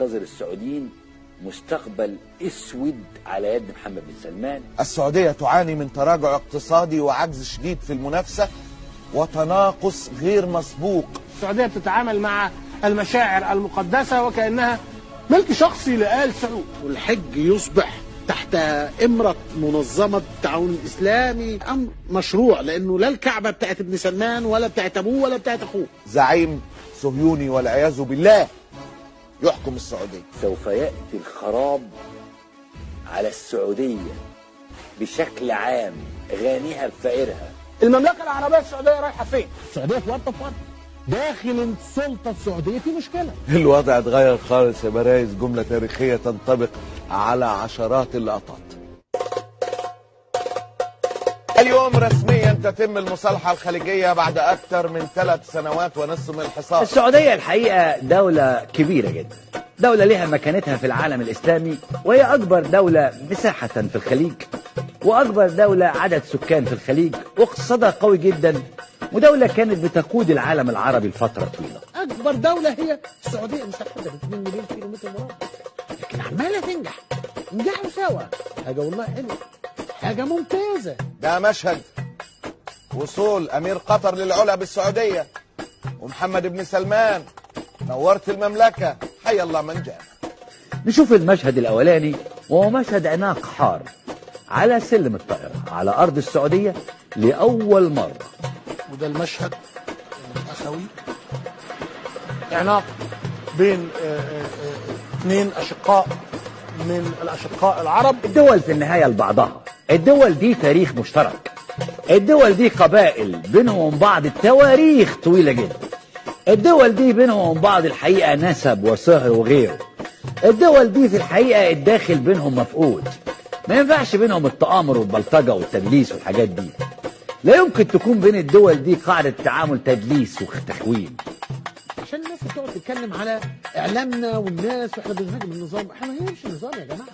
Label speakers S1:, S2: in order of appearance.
S1: ينتظر السعوديين مستقبل اسود على يد محمد بن سلمان.
S2: السعودية تعاني من تراجع اقتصادي وعجز شديد في المنافسة وتناقص غير مسبوق.
S3: السعودية بتتعامل مع المشاعر المقدسة وكأنها ملك شخصي لآل سعود،
S4: والحج يصبح تحت إمرة منظمة التعاون الإسلامي أمر مشروع، لأنه لا الكعبة بتاعت ابن سلمان ولا بتاعت أبوه ولا بتاعت أخوه.
S2: زعيم صهيوني والعياذ بالله يحكم السعودية.
S1: سوف يأتي الخراب على السعودية بشكل عام، غانيها بفقيرها.
S3: المملكة العربية السعودية رايحة فين؟
S4: السعودية في ورطة في ورطة، داخل السلطة السعودية في مشكلة.
S2: الوضع اتغير خالص يا برايز، جملة تاريخية تنطبق على عشرات اللقطات. اليوم رسميا تتم المصالحة الخليجية بعد أكثر من 3 سنوات ونصف من الحصار.
S5: السعودية الحقيقة دولة كبيرة جدا، دولة لها مكانتها في العالم الإسلامي، وهي أكبر دولة مساحة في الخليج، وأكبر دولة عدد سكان في الخليج، واقتصادها قوي جدا، ودولة كانت بتقود العالم العربي لفترة طويلة.
S4: أكبر دولة هي السعودية، مساحتها 2 مليون كيلومتر مربع، لكن عمالة تنجح نجحوا سوا. حاجة والله حلوة، حاجة ممتازة.
S2: ده مشهد وصول أمير قطر للعلا بالسعودية ومحمد بن سلمان. نورت المملكة، حي الله من جاء.
S5: نشوف المشهد الأولاني، وهو مشهد عناق حار على سلم الطائرة على أرض السعودية لأول مرة.
S3: وده المشهد الأخوي، عناق بين 2 أشقاء من الأشقاء العرب.
S5: الدول في النهاية لبعضها، الدول دي تاريخ مشترك، الدول دي قبائل بينهم وبين بعض التواريخ طويلة جدا، الدول دي بينهم وبين بعض الحقيقة نسب وصهر وغيره، الدول دي في الحقيقة الداخل بينهم مفقود، ما ينفعش بينهم التآمر والبلطجة والتدليس والحاجات دي. لا يمكن تكون بين الدول دي قاعدة تعامل تدليس وتخوين.
S4: عشان الناس بتقعد تتكلم على إعلامنا والناس واحنا بنهاجم النظام، احنا ما هنمشي النظام يا جماعة.